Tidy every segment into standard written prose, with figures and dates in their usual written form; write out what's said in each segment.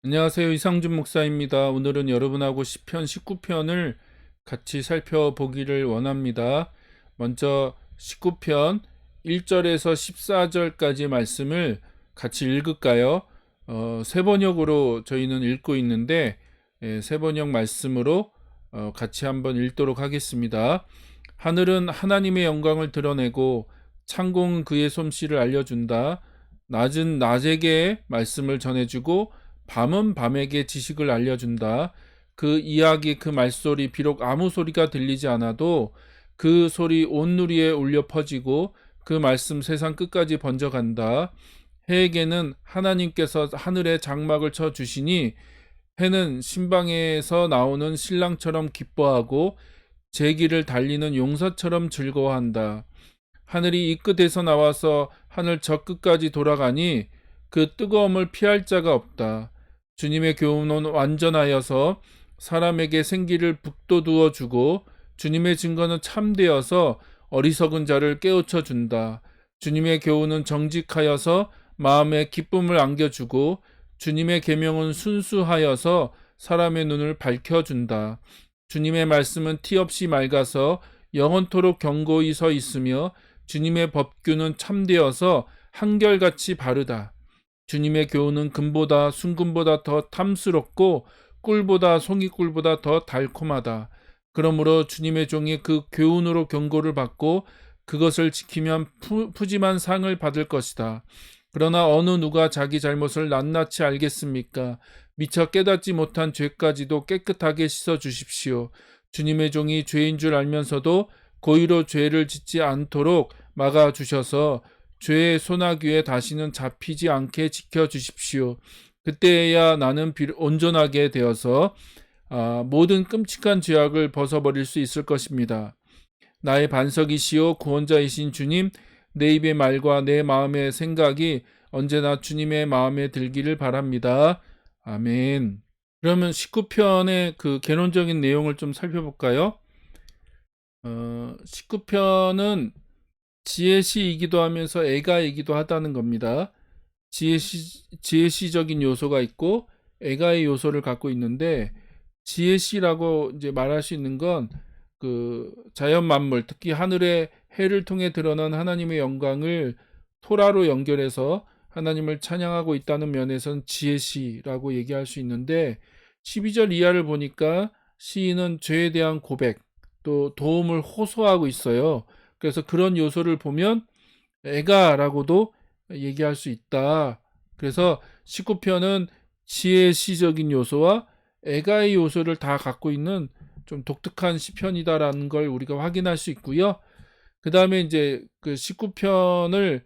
안녕하세요. 이상준 목사입니다. 오늘은 여러분하고 시편 19편을 같이 살펴보기를 원합니다. 먼저 19편 1절에서 14절까지 말씀을 같이 읽을까요? 세 번역으로 저희는 읽고 있는데 세 번역 말씀으로 같이 한번 읽도록 하겠습니다. 하늘은 하나님의 영광을 드러내고 창공은 그의 솜씨를 알려준다. 낮은 낮에게 말씀을 전해주고 밤은 밤에게 지식을 알려준다. 그 이야기, 그 말소리, 비록 아무 소리가 들리지 않아도 그 소리 온 누리에 울려 퍼지고 그 말씀 세상 끝까지 번져간다. 해에게는 하나님께서 하늘에 장막을 쳐 주시니 해는 신방에서 나오는 신랑처럼 기뻐하고 제기를 달리는 용사처럼 즐거워한다. 하늘이 이 끝에서 나와서 하늘 저 끝까지 돌아가니 그 뜨거움을 피할 자가 없다. 주님의 교훈은 완전하여서 사람에게 생기를 북돋우어 주고 주님의 증거는 참되어서 어리석은 자를 깨우쳐 준다. 주님의 교훈은 정직하여서 마음에 기쁨을 안겨주고 주님의 계명은 순수하여서 사람의 눈을 밝혀준다. 주님의 말씀은 티없이 맑아서 영원토록 견고히 서 있으며 주님의 법규는 참되어서 한결같이 바르다. 주님의 교훈은 금보다 순금보다 더 탐스럽고 꿀보다 송이꿀보다 더 달콤하다. 그러므로 주님의 종이 그 교훈으로 경고를 받고 그것을 지키면 푸짐한 상을 받을 것이다. 그러나 어느 누가 자기 잘못을 낱낱이 알겠습니까? 미처 깨닫지 못한 죄까지도 깨끗하게 씻어 주십시오. 주님의 종이 죄인 줄 알면서도 고의로 죄를 짓지 않도록 막아 주셔서 죄의 소나귀에 다시는 잡히지 않게 지켜주십시오. 그때야 나는 온전하게 되어서 모든 끔찍한 죄악을 벗어버릴 수 있을 것입니다. 나의 반석이시오 구원자이신 주님, 내 입의 말과 내 마음의 생각이 언제나 주님의 마음에 들기를 바랍니다. 아멘. 그러면 19편의 그 개론적인 내용을 좀 살펴볼까요? 19편은 지혜시이기도 하면서 애가이기도 하다는 겁니다. 지혜시적인 요소가 있고 애가의 요소를 갖고 있는데, 지혜시라고 이제 말할 수 있는 건 그 자연 만물, 특히 하늘의 해를 통해 드러난 하나님의 영광을 토라로 연결해서 하나님을 찬양하고 있다는 면에서는 지혜시라고 얘기할 수 있는데, 12절 이하를 보니까 시인은 죄에 대한 고백, 또 도움을 호소하고 있어요. 그래서 그런 요소를 보면 애가라고도 얘기할 수 있다. 그래서 19편은 지혜 시적인 요소와 애가의 요소를 다 갖고 있는 좀 독특한 시편이다라는 걸 우리가 확인할 수 있고요. 그 다음에 이제 그 19편을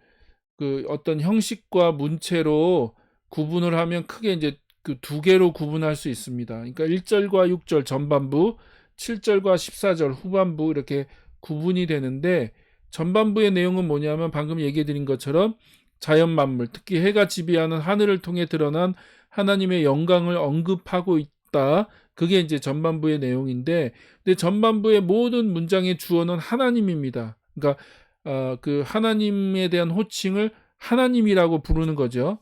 그 어떤 형식과 문체로 구분을 하면 크게 이제 그 두 개로 구분할 수 있습니다. 그러니까 1절과 6절 전반부, 7절과 14절 후반부 이렇게 구분이 되는데, 전반부의 내용은 뭐냐면 방금 얘기해 드린 것처럼 자연 만물, 특히 해가 지배하는 하늘을 통해 드러난 하나님의 영광을 언급하고 있다. 그게 이제 전반부의 내용인데, 근데 전반부의 모든 문장의 주어는 하나님입니다. 그러니까 그 하나님에 대한 호칭을 하나님이라고 부르는 거죠.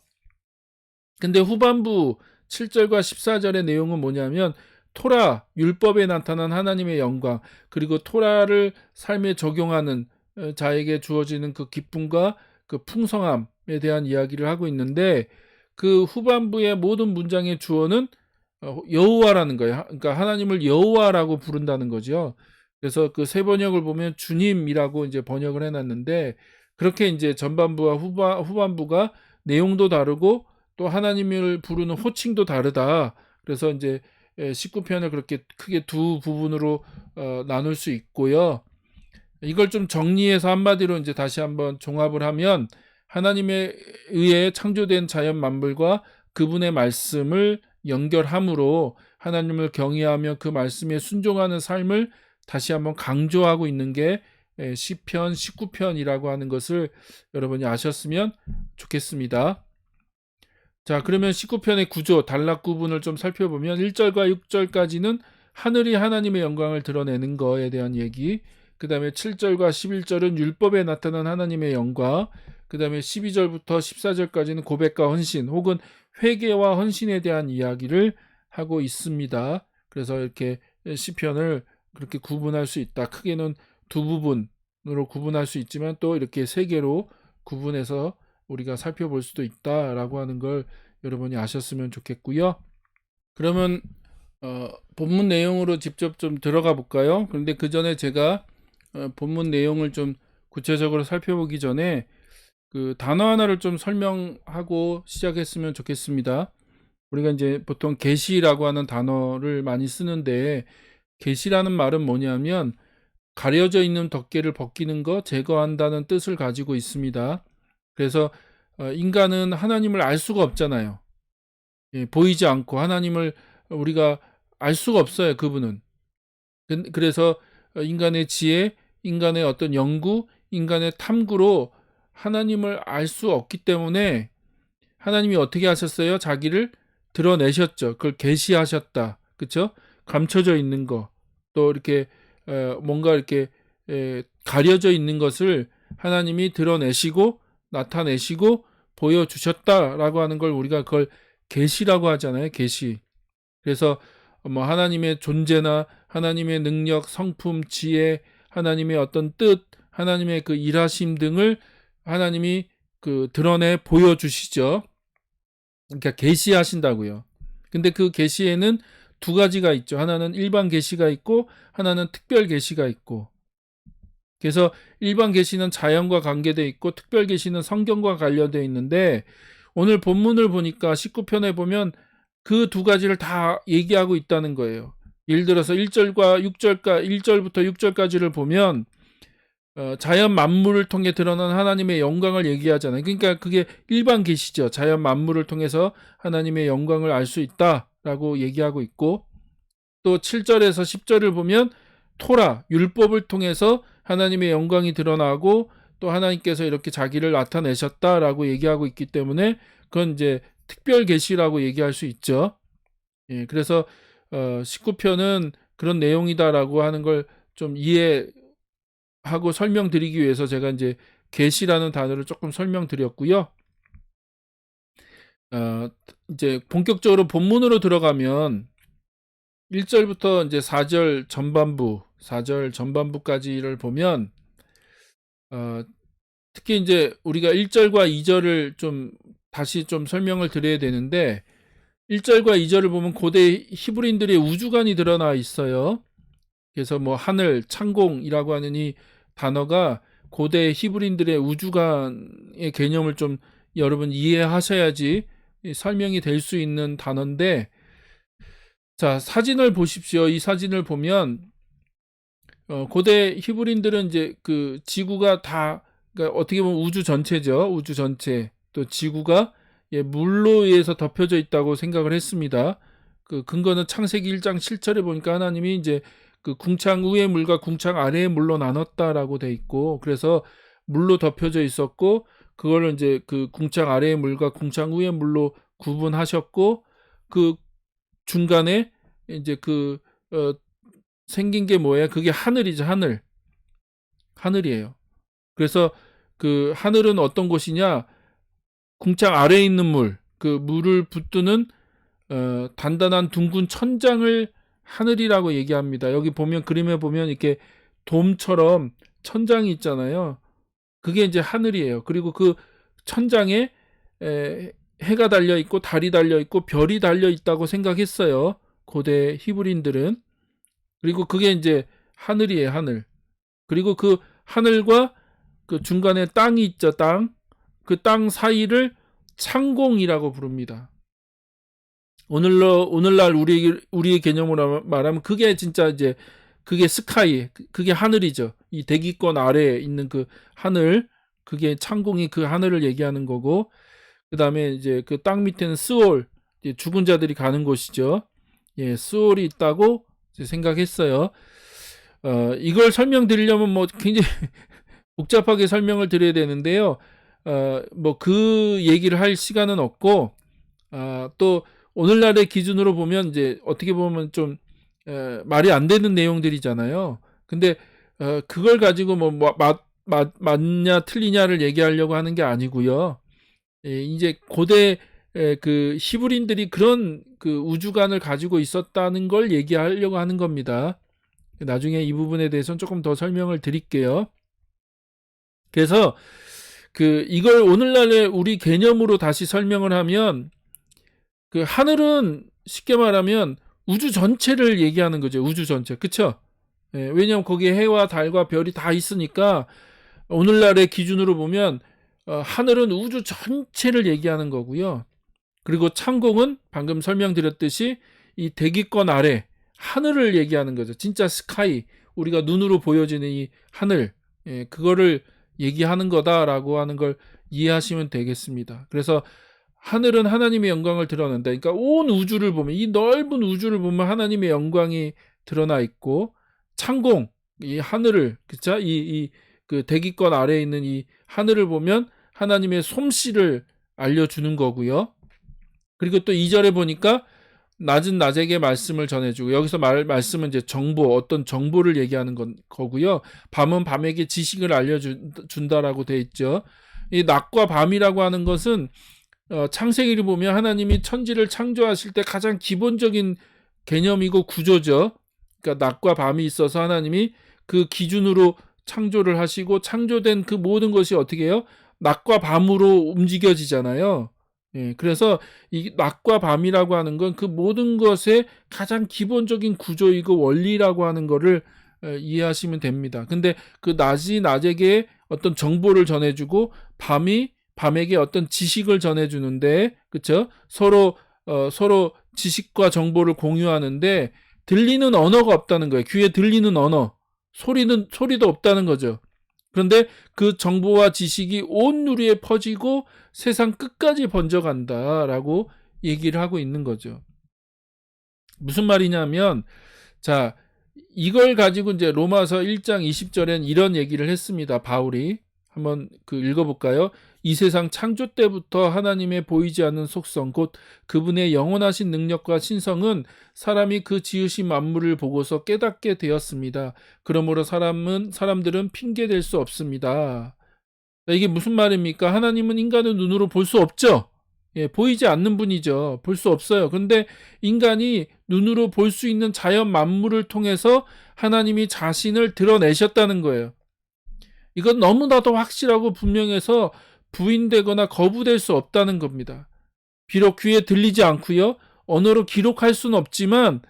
근데 후반부 7절과 14절의 내용은 뭐냐면 토라, 율법에 나타난 하나님의 영광, 그리고 토라를 삶에 적용하는 자에게 주어지는 그 기쁨과 그 풍성함에 대한 이야기를 하고 있는데, 그 후반부의 모든 문장의 주어는 여호와라는 거예요. 그러니까 하나님을 여호와라고 부른다는 거죠. 그래서 그 세 번역을 보면 주님이라고 이제 번역을 해놨는데, 그렇게 이제 전반부와 후반부가 내용도 다르고 또 하나님을 부르는 호칭도 다르다. 그래서 이제 19편을 그렇게 크게 두 부분으로 나눌 수 있고요. 이걸 좀 정리해서 한마디로 이제 다시 한번 종합을 하면, 하나님에 의해 창조된 자연 만물과 그분의 말씀을 연결함으로 하나님을 경외하며 그 말씀에 순종하는 삶을 다시 한번 강조하고 있는 게 시편 19편이라고 하는 것을 여러분이 아셨으면 좋겠습니다. 자, 그러면 19편의 구조, 단락 구분을 좀 살펴보면 1절과 6절까지는 하늘이 하나님의 영광을 드러내는 거에 대한 얘기, 그 다음에 7절과 11절은 율법에 나타난 하나님의 영광, 그 다음에 12절부터 14절까지는 고백과 헌신 혹은 회개와 헌신에 대한 이야기를 하고 있습니다. 그래서 이렇게 시편을 그렇게 구분할 수 있다. 크게는 두 부분으로 구분할 수 있지만 또 이렇게 세 개로 구분해서 우리가 살펴볼 수도 있다라고 하는 걸 여러분이 아셨으면 좋겠고요. 그러면 본문 내용으로 직접 좀 들어가 볼까요? 그런데 그 전에 제가 본문 내용을 좀 구체적으로 살펴보기 전에 그 단어 하나를 좀 설명하고 시작했으면 좋겠습니다. 우리가 이제 보통 계시라고 하는 단어를 많이 쓰는데, 계시라는 말은 뭐냐면 가려져 있는 덮개를 벗기는 것, 제거한다는 뜻을 가지고 있습니다. 그래서 인간은 하나님을 알 수가 없잖아요. 예, 보이지 않고 하나님을 우리가 알 수가 없어요. 그분은. 그래서 인간의 지혜, 인간의 어떤 연구, 인간의 탐구로 하나님을 알 수 없기 때문에 하나님이 어떻게 하셨어요? 자기를 드러내셨죠. 그걸 계시하셨다. 그렇죠? 감춰져 있는 거, 또 이렇게 뭔가 이렇게 가려져 있는 것을 하나님이 드러내시고 나타내시고 보여주셨다라고 하는 걸 우리가 그걸 계시라고 하잖아요. 계시. 그래서 뭐 하나님의 존재나 하나님의 능력, 성품, 지혜, 하나님의 어떤 뜻, 하나님의 그 일하심 등을 하나님이 그 드러내 보여주시죠. 그러니까 계시하신다고요. 근데 그 계시에는 두 가지가 있죠. 하나는 일반 계시가 있고 하나는 특별 계시가 있고. 그래서 일반 계시는 자연과 관계되어 있고 특별 계시는 성경과 관련되어 있는데, 오늘 본문을 보니까 19편에 보면 그 두 가지를 다 얘기하고 있다는 거예요. 예를 들어서 1절과 6절까 1절부터 6절까지를 보면 자연 만물을 통해 드러난 하나님의 영광을 얘기하잖아요. 그러니까 그게 일반 계시죠. 자연 만물을 통해서 하나님의 영광을 알 수 있다라고 얘기하고 있고, 또 7절에서 10절을 보면 토라, 율법을 통해서 하나님의 영광이 드러나고 또 하나님께서 이렇게 자기를 나타내셨다라고 얘기하고 있기 때문에 그건 이제 특별 계시라고 얘기할 수 있죠. 예, 그래서 19편은 그런 내용이다라고 하는 걸 좀 이해하고 설명드리기 위해서 제가 이제 계시라는 단어를 조금 설명드렸고요. 이제 본격적으로 본문으로 들어가면 1절부터 이제 4절 전반부까지를 보면 특히 이제 우리가 1절과 2절을 좀 다시 좀 설명을 드려야 되는데, 1절과 2절을 보면 고대 히브리인들의 우주관이 드러나 있어요. 그래서 뭐 하늘, 창공이라고 하는 이 단어가 고대 히브리인들의 우주관의 개념을 좀 여러분 이해하셔야지 설명이 될 수 있는 단어인데, 자, 사진을 보십시오. 이 사진을 보면 고대 히브리인들은 이제 그 지구가 다, 그러니까 어떻게 보면 우주 전체죠. 우주 전체. 또 지구가 물로 의해서 덮여져 있다고 생각을 했습니다. 그 근거는 창세기 1장 7절에 보니까 하나님이 이제 그 궁창 위의 물과 궁창 아래의 물로 나눴다라고 돼 있고, 그래서 물로 덮여져 있었고 그걸 이제 그 궁창 아래의 물과 궁창 위의 물로 구분하셨고, 그 중간에 이제 그 생긴 게 뭐예요? 그게 하늘이죠. 하늘이에요. 그래서 그 하늘은 어떤 곳이냐? 궁창 아래에 있는 물, 그 물을 붙드는 단단한 둥근 천장을 하늘이라고 얘기합니다. 여기 보면 그림에 보면 이렇게 돔처럼 천장이 있잖아요. 그게 이제 하늘이에요. 그리고 그 천장에 해가 달려 있고 달이 달려 있고 별이 달려 있다고 생각했어요. 고대 히브리인들은. 그리고 그게 이제 하늘이에요, 하늘. 그리고 그 하늘과 그 중간에 땅이 있죠, 땅. 그 땅 사이를 창공이라고 부릅니다. 오늘날 우리의 개념으로 말하면 그게 진짜 이제 그게 스카이, 그게 하늘이죠. 이 대기권 아래에 있는 그 하늘, 그게 창공이 그 하늘을 얘기하는 거고, 그 다음에 이제 그 땅 밑에는 스올, 죽은 자들이 가는 곳이죠. 예, 스올이 있다고 생각했어요. 이걸 설명드리려면 뭐 굉장히 복잡하게 설명을 드려야 되는데요. 뭐 그 얘기를 할 시간은 없고, 또 오늘날의 기준으로 보면 이제 어떻게 보면 좀 말이 안 되는 내용들이잖아요. 근데 그걸 가지고 뭐 맞냐 틀리냐를 얘기하려고 하는 게 아니고요. 예, 이제 고대 그 히브리인들이 그런 그 우주관을 가지고 있었다는 걸 얘기하려고 하는 겁니다. 나중에 이 부분에 대해서는 조금 더 설명을 드릴게요. 그래서 이걸 오늘날의 우리 개념으로 다시 설명을 하면 그 하늘은 쉽게 말하면 우주 전체를 얘기하는 거죠. 우주 전체. 그쵸? 왜냐하면 거기에 해와 달과 별이 다 있으니까 오늘날의 기준으로 보면 하늘은 우주 전체를 얘기하는 거고요. 그리고 창공은 방금 설명드렸듯이 이 대기권 아래 하늘을 얘기하는 거죠. 진짜 스카이, 우리가 눈으로 보여지는 이 하늘, 그거를 얘기하는 거다라고 하는 걸 이해하시면 되겠습니다. 그래서 하늘은 하나님의 영광을 드러낸다. 그러니까 온 우주를 보면, 이 넓은 우주를 보면 하나님의 영광이 드러나 있고, 창공, 이 하늘을, 그쵸? 그 대기권 아래에 있는 이 하늘을 보면 하나님의 솜씨를 알려주는 거고요. 그리고 또 2절에 보니까 낮은 낮에게 말씀을 전해주고, 여기서 말씀은 이제 정보, 어떤 정보를 얘기하는 거고요. 밤은 밤에게 지식을 알려준다라고 되어 있죠. 이 낮과 밤이라고 하는 것은 창세기를 보면 하나님이 천지를 창조하실 때 가장 기본적인 개념이고 구조죠. 그러니까 낮과 밤이 있어서 하나님이 그 기준으로 창조를 하시고, 창조된 그 모든 것이 어떻게 해요? 낮과 밤으로 움직여지잖아요. 그래서 이 낮과 밤이라고 하는 건 그 모든 것의 가장 기본적인 구조이고 원리라고 하는 거를 이해하시면 됩니다. 근데 그 낮이 낮에게 어떤 정보를 전해주고, 밤이 밤에게 어떤 지식을 전해주는데, 그쵸? 서로 지식과 정보를 공유하는데 들리는 언어가 없다는 거예요. 귀에 들리는 언어, 소리도 없다는 거죠. 그런데 그 정보와 지식이 온 누리에 퍼지고 세상 끝까지 번져간다라고 얘기를 하고 있는 거죠. 무슨 말이냐면, 자, 이걸 가지고 이제 로마서 1장 20절엔 이런 얘기를 했습니다. 바울이. 한번 읽어볼까요? 이 세상 창조 때부터 하나님의 보이지 않는 속성, 곧 그분의 영원하신 능력과 신성은 사람이 그 지으신 만물을 보고서 깨닫게 되었습니다. 그러므로 사람들은 핑계댈 수 없습니다. 이게 무슨 말입니까? 하나님은 인간의 눈으로 볼 수 없죠. 보이지 않는 분이죠. 볼 수 없어요. 그런데 인간이 눈으로 볼 수 있는 자연 만물을 통해서 하나님이 자신을 드러내셨다는 거예요. 이건 너무나도 확실하고 분명해서 부인되거나 거부될 수 없다는 겁니다. 비록 귀에 들리지 않고요, 언어로 기록할 수는 없지만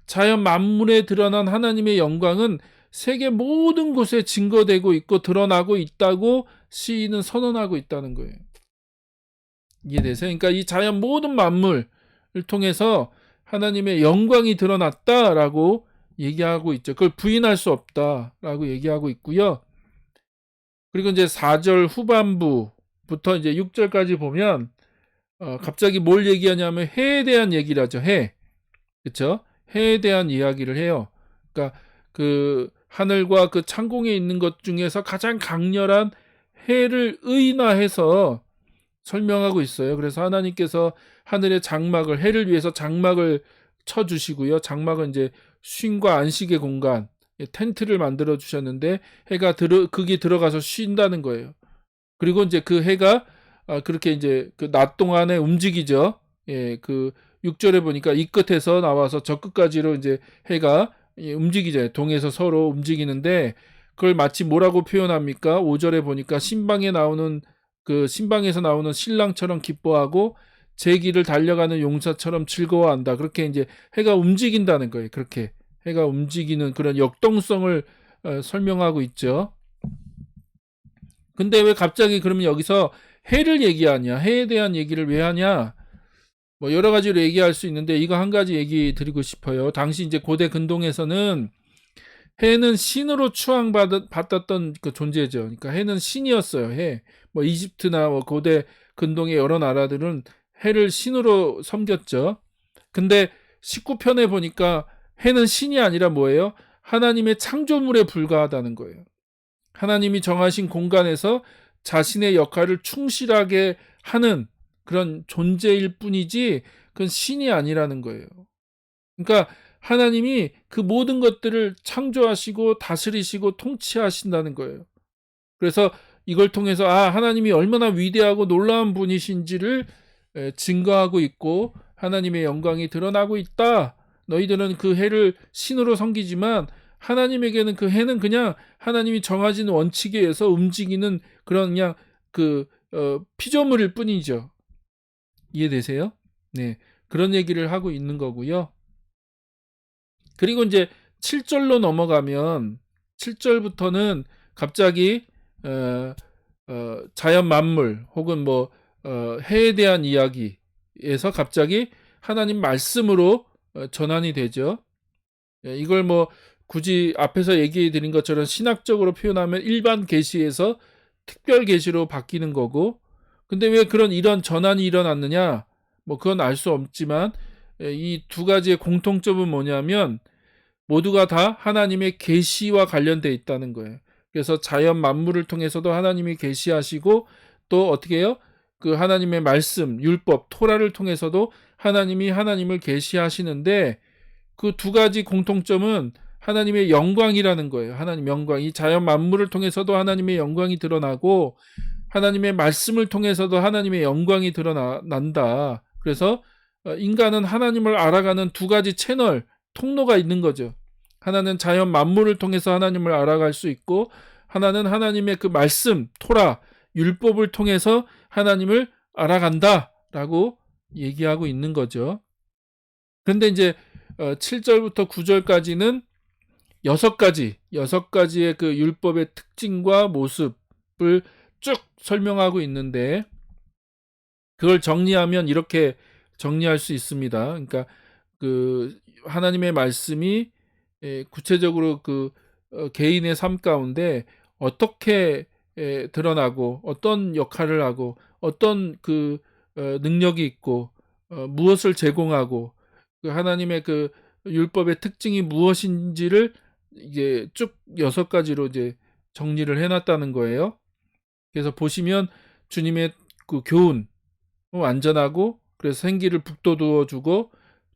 자연 만물에 드러난 하나님의 영광은 세계 모든 곳에 증거되고 있고 드러나고 있다고 시인은 선언하고 있다는 거예요. 이해되세요? 그러니까 이 자연 모든 만물을 통해서 하나님의 영광이 드러났다라고 얘기하고 있죠. 그걸 부인할 수 없다라고 얘기하고 있고요. 그리고 이제 4절 후반부부터 이제 6절까지 보면 갑자기 뭘 얘기하냐면 해에 대한 얘기를 하죠. 해. 그렇죠? 해에 대한 이야기를 해요. 그러니까 그 하늘과 그 창공에 있는 것 중에서 가장 강렬한 해를 의인화해서 설명하고 있어요. 그래서 하나님께서 하늘의 장막을, 해를 위해서 장막을 쳐주시고요. 장막은 이제 쉼과 안식의 공간, 텐트를 만들어 주셨는데 해가 거기 들어가서 쉰다는 거예요. 그리고 이제 그 해가 그렇게 이제 그 낮 동안에 움직이죠. 그 6절에 보니까 이 끝에서 나와서 저 끝까지로 이제 해가 움직이죠. 동에서 서로 움직이는데 그걸 마치 뭐라고 표현합니까? 5절에 보니까 신방에서 나오는 신랑처럼 기뻐하고 제 길을 달려가는 용사처럼 즐거워한다. 그렇게 이제 해가 움직인다는 거예요. 그렇게 해가 움직이는 그런 역동성을 설명하고 있죠. 근데 왜 갑자기 그러면 여기서 해를 얘기하냐? 해에 대한 얘기를 왜 하냐? 뭐 여러 가지로 얘기할 수 있는데 이거 한 가지 얘기 드리고 싶어요. 당시 이제 고대 근동에서는 해는 신으로 추앙받았던 그 존재죠. 그러니까 해는 신이었어요. 해. 뭐 이집트나 뭐 고대 근동의 여러 나라들은 해를 신으로 섬겼죠. 근데 19편에 보니까 해는 신이 아니라 뭐예요? 하나님의 창조물에 불과하다는 거예요. 하나님이 정하신 공간에서 자신의 역할을 충실하게 하는 그런 존재일 뿐이지 그건 신이 아니라는 거예요. 그러니까 하나님이 그 모든 것들을 창조하시고 다스리시고 통치하신다는 거예요. 그래서 이걸 통해서 하나님이 얼마나 위대하고 놀라운 분이신지를 증거하고 있고 하나님의 영광이 드러나고 있다. 너희들은 그 해를 신으로 섬기지만 하나님에게는 그 해는 그냥 하나님이 정하신 원칙에 의해서 움직이는 그런 그냥 피조물일 뿐이죠. 이해되세요? 네. 그런 얘기를 하고 있는 거고요. 그리고 이제 7절로 넘어가면 7절부터는 갑자기 자연 만물 혹은 해에 대한 이야기에서 갑자기 하나님 말씀으로 전환이 되죠. 이걸 굳이 앞에서 얘기해 드린 것처럼 신학적으로 표현하면 일반 계시에서 특별 계시로 바뀌는 거고, 근데 왜 이런 전환이 일어났느냐? 그건 알 수 없지만 이 두 가지의 공통점은 뭐냐면 모두가 다 하나님의 계시와 관련돼 있다는 거예요. 그래서 자연 만물을 통해서도 하나님이 계시하시고 또 어떻게 해요? 그 하나님의 말씀, 율법, 토라를 통해서도 하나님이 하나님을 계시하시는데 그 두 가지 공통점은 하나님의 영광이라는 거예요. 하나님 영광. 이 자연 만물을 통해서도 하나님의 영광이 드러나고 하나님의 말씀을 통해서도 하나님의 영광이 드러난다. 그래서 인간은 하나님을 알아가는 두 가지 채널, 통로가 있는 거죠. 하나는 자연 만물을 통해서 하나님을 알아갈 수 있고 하나는 하나님의 그 말씀, 토라, 율법을 통해서 하나님을 알아간다라고 얘기하고 있는 거죠. 그런데 이제 7절부터 9절까지는 여섯 가지의 그 율법의 특징과 모습을 쭉 설명하고 있는데 그걸 정리하면 이렇게 정리할 수 있습니다. 그러니까 그 하나님의 말씀이 구체적으로 개인의 삶 가운데 어떻게 드러나고 어떤 역할을 하고 어떤 능력이 있고 무엇을 제공하고 그 하나님의 그 율법의 특징이 무엇인지를 이게 쭉 6가지로 이제 정리를 해놨다는 거예요. 그래서 보시면 주님의 그 교훈 완전하고 그래서 생기를 북돋워 주고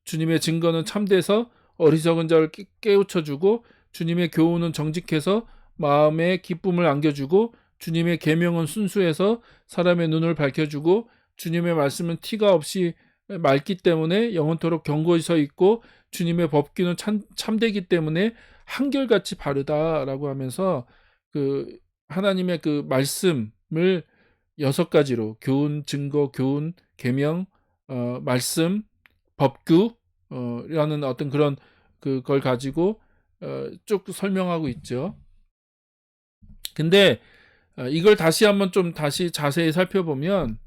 주님의 증거는 참돼서 어리석은 자를 깨우쳐 주고 주님의 교훈은 정직해서 마음에 기쁨을 안겨주고 주님의 계명은 순수해서 사람의 눈을 밝혀주고 주님의 말씀은 티가 없이 맑기 때문에 영원토록 견고히 서 있고 주님의 법규는 참되기 때문에 한결같이 바르다라고 하면서 그 하나님의 그 말씀을 6가지로 교훈, 증거, 교훈, 계명, 말씀, 법규 라는 어떤 그런 그걸 가지고 쭉 설명하고 있죠. 근데 이걸 다시 한번 좀 다시 자세히 살펴보면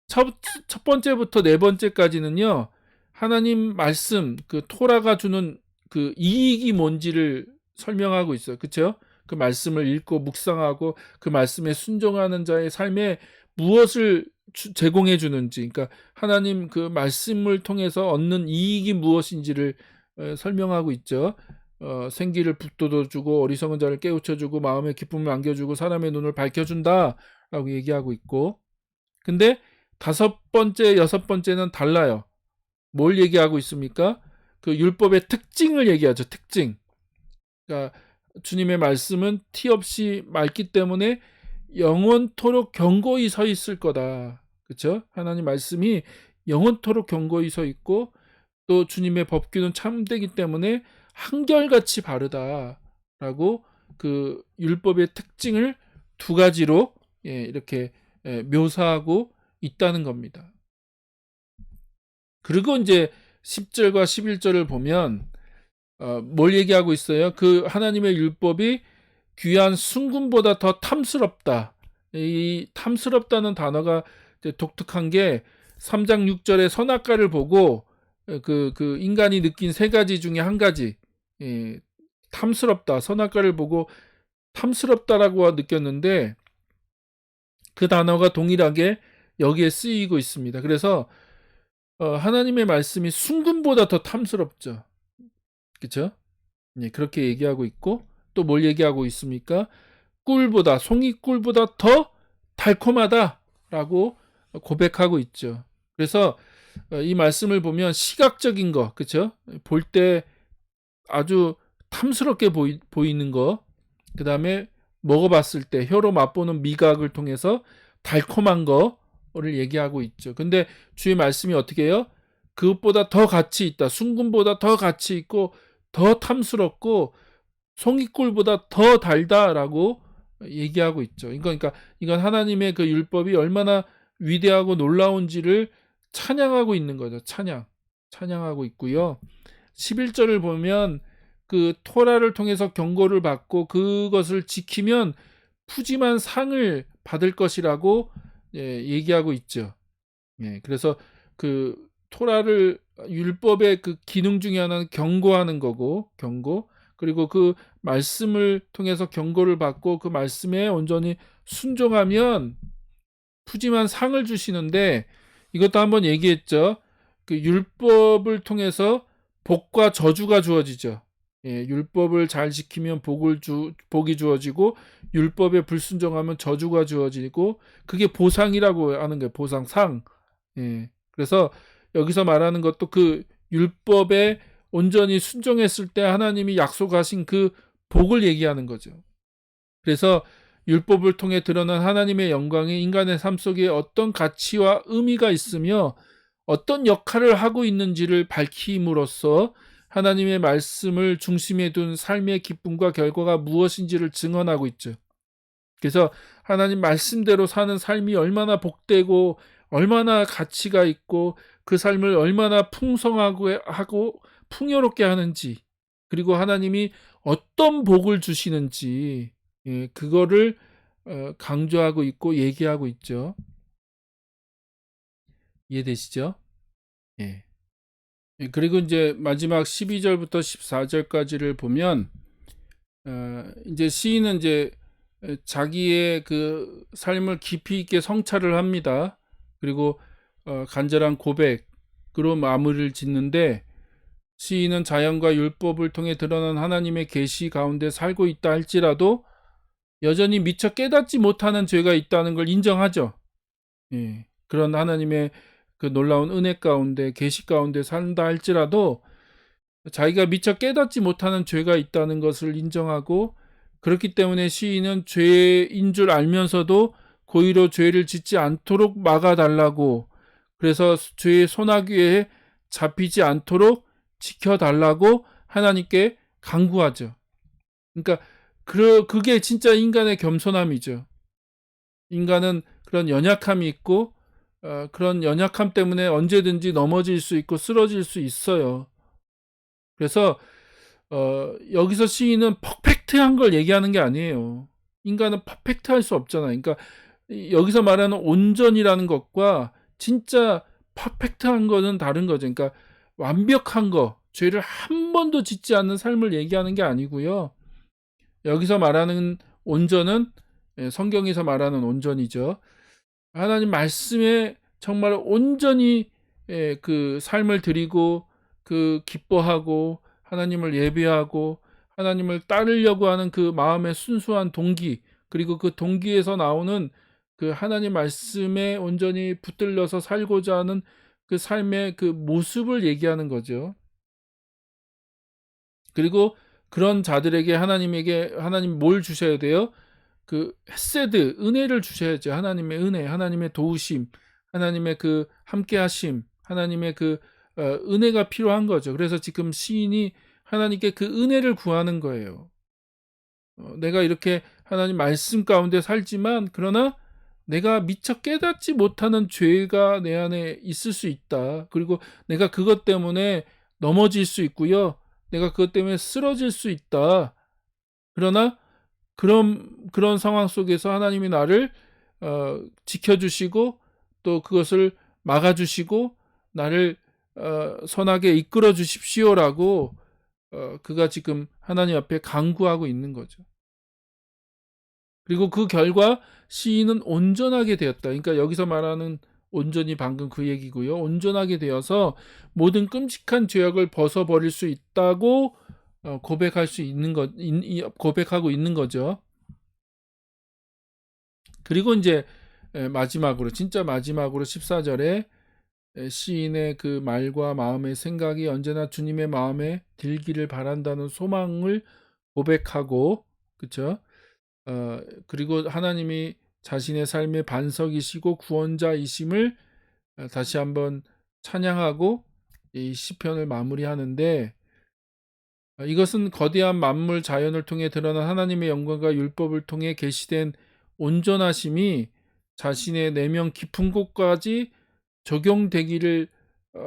첫 번째부터 네 번째까지는요. 하나님 말씀 그 토라가 주는 그 이익이 뭔지를 설명하고 있어요. 그렇죠? 그 말씀을 읽고 묵상하고 그 말씀에 순종하는 자의 삶에 무엇을 제공해 주는지, 그러니까 하나님 그 말씀을 통해서 얻는 이익이 무엇인지를 설명하고 있죠. 생기를 북돋워주고 어리석은 자를 깨우쳐주고 마음의 기쁨을 안겨주고 사람의 눈을 밝혀준다라고 얘기하고 있고, 근데 5번째, 6번째는 달라요. 뭘 얘기하고 있습니까? 그 율법의 특징을 얘기하죠. 특징. 그러니까 주님의 말씀은 티 없이 맑기 때문에 영원토록 견고히 서 있을 거다. 그렇죠? 하나님 말씀이 영원토록 견고히 서 있고 또 주님의 법규는 참되기 때문에 한결같이 바르다라고 그 율법의 특징을 2가지로 이렇게 묘사하고 있다는 겁니다. 그리고 이제 10절과 11절을 보면 뭘 얘기하고 있어요? 그 하나님의 율법이 귀한 순금보다 더 탐스럽다. 이 탐스럽다는 단어가 독특한 게 3장 6절의 선악과를 보고 그 인간이 느낀 3가지 중에 한 가지, 탐스럽다, 선악과를 보고 탐스럽다라고 느꼈는데 그 단어가 동일하게 여기에 쓰이고 있습니다. 그래서 하나님의 말씀이 순금보다 더 탐스럽죠. 그렇죠? 그렇게 얘기하고 있고 또 뭘 얘기하고 있습니까? 꿀보다, 송이꿀보다 더 달콤하다라고 고백하고 있죠. 그래서 이 말씀을 보면 시각적인 거, 그렇죠? 볼 때 아주 탐스럽게 보이는 거, 그 다음에 먹어봤을 때 혀로 맛보는 미각을 통해서 달콤한 거, 얘기하고 있죠. 근데 주의 말씀이 어떻게 해요? 그것보다 더 가치 있다. 순금보다 더 가치 있고 더 탐스럽고 송이꿀보다 더 달다라고 얘기하고 있죠. 그러니까 이건 하나님의 그 율법이 얼마나 위대하고 놀라운지를 찬양하고 있는 거죠. 찬양하고 있고요. 11절을 보면 그 토라를 통해서 경고를 받고 그것을 지키면 푸짐한 상을 받을 것이라고 얘기하고 있죠. 그래서 그 토라를 율법의 그 기능 중에 하나는 경고하는 거고 경고, 그리고 그 말씀을 통해서 경고를 받고 그 말씀에 온전히 순종하면 푸짐한 상을 주시는데, 이것도 한번 얘기했죠. 그 율법을 통해서 복과 저주가 주어지죠. 율법을 잘 지키면 복이 주어지고 율법에 불순종하면 저주가 주어지고, 그게 보상이라고 하는 거예요. 보상, 상. 그래서 여기서 말하는 것도 그 율법에 온전히 순종했을 때 하나님이 약속하신 그 복을 얘기하는 거죠. 그래서 율법을 통해 드러난 하나님의 영광이 인간의 삶 속에 어떤 가치와 의미가 있으며 어떤 역할을 하고 있는지를 밝힘으로써 하나님의 말씀을 중심에 둔 삶의 기쁨과 결과가 무엇인지를 증언하고 있죠. 그래서 하나님 말씀대로 사는 삶이 얼마나 복되고 얼마나 가치가 있고 그 삶을 얼마나 풍성하고 풍요롭게 하는지, 그리고 하나님이 어떤 복을 주시는지, 그거를 강조하고 있고 얘기하고 있죠. 이해되시죠? 예. 그리고 이제 마지막 12절부터 14절까지를 보면 이제 시인은 이제 자기의 그 삶을 깊이 있게 성찰을 합니다. 그리고 간절한 고백으로 마무리를 짓는데, 시인은 자연과 율법을 통해 드러난 하나님의 계시 가운데 살고 있다 할지라도 여전히 미처 깨닫지 못하는 죄가 있다는 걸 인정하죠. 그런 하나님의 그 놀라운 은혜 가운데, 계시 가운데 산다 할지라도 자기가 미처 깨닫지 못하는 죄가 있다는 것을 인정하고, 그렇기 때문에 시인은 죄인 줄 알면서도 고의로 죄를 짓지 않도록 막아달라고, 그래서 죄의 소나기에 잡히지 않도록 지켜달라고 하나님께 간구하죠. 그러니까 그게 진짜 인간의 겸손함이죠. 인간은 그런 연약함이 있고 그런 연약함 때문에 언제든지 넘어질 수 있고 쓰러질 수 있어요. 그래서 여기서 시인은 퍼펙트한 걸 얘기하는 게 아니에요. 인간은 퍼펙트할 수 없잖아요. 그러니까 여기서 말하는 온전이라는 것과 진짜 퍼펙트한 거는 다른 거죠. 그러니까 완벽한 거, 죄를 한 번도 짓지 않는 삶을 얘기하는 게 아니고요. 여기서 말하는 온전은 성경에서 말하는 온전이죠. 하나님 말씀에 정말 온전히 그 삶을 드리고 그 기뻐하고 하나님을 예배하고 하나님을 따르려고 하는 그 마음의 순수한 동기, 그리고 그 동기에서 나오는 그 하나님 말씀에 온전히 붙들려서 살고자 하는 그 삶의 그 모습을 얘기하는 거죠. 그리고 그런 자들에게 하나님 뭘 주셔야 돼요? 그 헤세드, 은혜를 주셔야죠. 하나님의 은혜, 하나님의 도우심, 하나님의 그 함께하심, 하나님의 그 은혜가 필요한 거죠. 그래서 지금 시인이 하나님께 그 은혜를 구하는 거예요. 내가 이렇게 하나님 말씀 가운데 살지만 그러나 내가 미처 깨닫지 못하는 죄가 내 안에 있을 수 있다. 그리고 내가 그것 때문에 넘어질 수 있고요. 내가 그것 때문에 쓰러질 수 있다. 그러나 그런 상황 속에서 하나님이 나를 지켜주시고 또 그것을 막아주시고 나를 선하게 이끌어 주십시오라고 그가 지금 하나님 앞에 간구하고 있는 거죠. 그리고 그 결과 시인은 온전하게 되었다. 그러니까 여기서 말하는 온전히 방금 그 얘기고요. 온전하게 되어서 모든 끔찍한 죄악을 벗어버릴 수 있다고 고백하고 있는 거죠. 그리고 이제 마지막으로 진짜 마지막으로 14절에 시인의 그 말과 마음의 생각이 언제나 주님의 마음에 들기를 바란다는 소망을 고백하고, 그렇죠? 그리고 하나님이 자신의 삶의 반석이시고 구원자이심을 다시 한번 찬양하고 이 시편을 마무리하는데, 이것은 거대한 만물 자연을 통해 드러난 하나님의 영광과 율법을 통해 계시된 온전하심이 자신의 내면 깊은 곳까지 적용되기를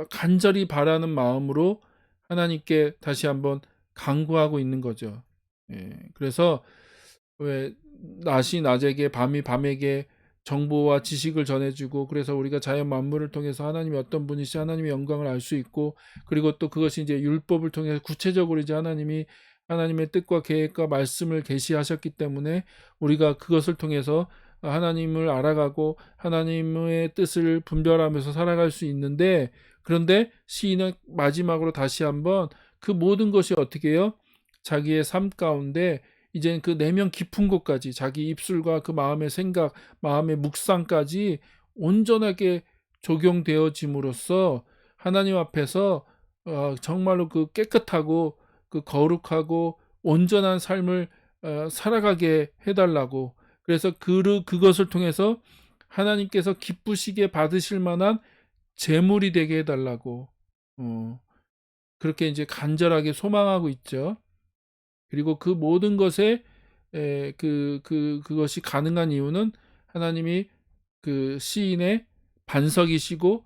간절히 바라는 마음으로 하나님께 다시 한번 간구하고 있는 거죠. 그래서 왜 낮이 낮에게 밤이 밤에게 정보와 지식을 전해주고, 그래서 우리가 자연 만물을 통해서 하나님이 어떤 분이시 하나님의 영광을 알 수 있고, 그리고 또 그것이 이제 율법을 통해서 구체적으로 이제 하나님이 하나님의 뜻과 계획과 말씀을 계시하셨기 때문에 우리가 그것을 통해서 하나님을 알아가고 하나님의 뜻을 분별하면서 살아갈 수 있는데, 그런데 시인은 마지막으로 다시 한번 그 모든 것이 어떻게 해요? 자기의 삶 가운데 이제 그 내면 깊은 곳까지 자기 입술과 그 마음의 생각, 마음의 묵상까지 온전하게 적용되어짐으로써 하나님 앞에서 정말로 그 깨끗하고 그 거룩하고 온전한 삶을 살아가게 해달라고. 그래서 그것을 통해서 하나님께서 기쁘시게 받으실 만한 제물이 되게 해달라고 그렇게 이제 간절하게 소망하고 있죠. 그리고 그 모든 것에 그것이 가능한 이유는 하나님이 그 시인의 반석이시고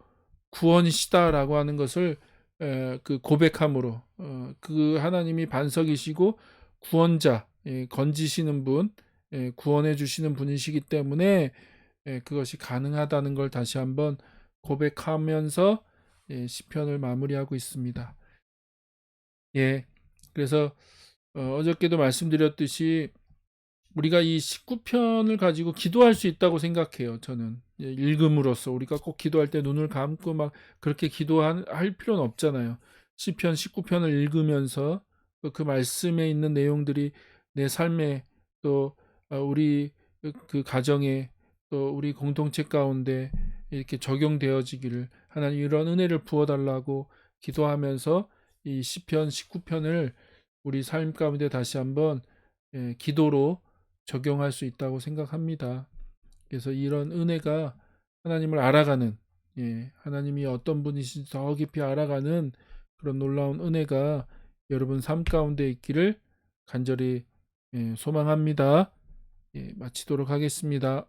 구원이시다라고 하는 것을 그 고백함으로, 그 하나님이 반석이시고 구원자, 건지시는 분, 구원해 주시는 분이시기 때문에 그것이 가능하다는 걸 다시 한번 고백하면서 시편을 마무리하고 있습니다. 그래서 어저께도 말씀드렸듯이 우리가 이 19편을 가지고 기도할 수 있다고 생각해요. 저는 읽음으로써 우리가 꼭 기도할 때 눈을 감고 막 그렇게 기도할 필요는 없잖아요. 시편 19편을 읽으면서 그 말씀에 있는 내용들이 내 삶에, 또 우리 그 가정에, 또 우리 공동체 가운데 이렇게 적용되어지기를 하나님 이런 은혜를 부어달라고 기도하면서 이 시편 19편을 우리 삶 가운데 다시 한번 기도로 적용할 수 있다고 생각합니다. 그래서 이런 은혜가 하나님을 알아가는, 하나님이 어떤 분이신지 더 깊이 알아가는 그런 놀라운 은혜가 여러분 삶 가운데 있기를 간절히 소망합니다. 마치도록 하겠습니다.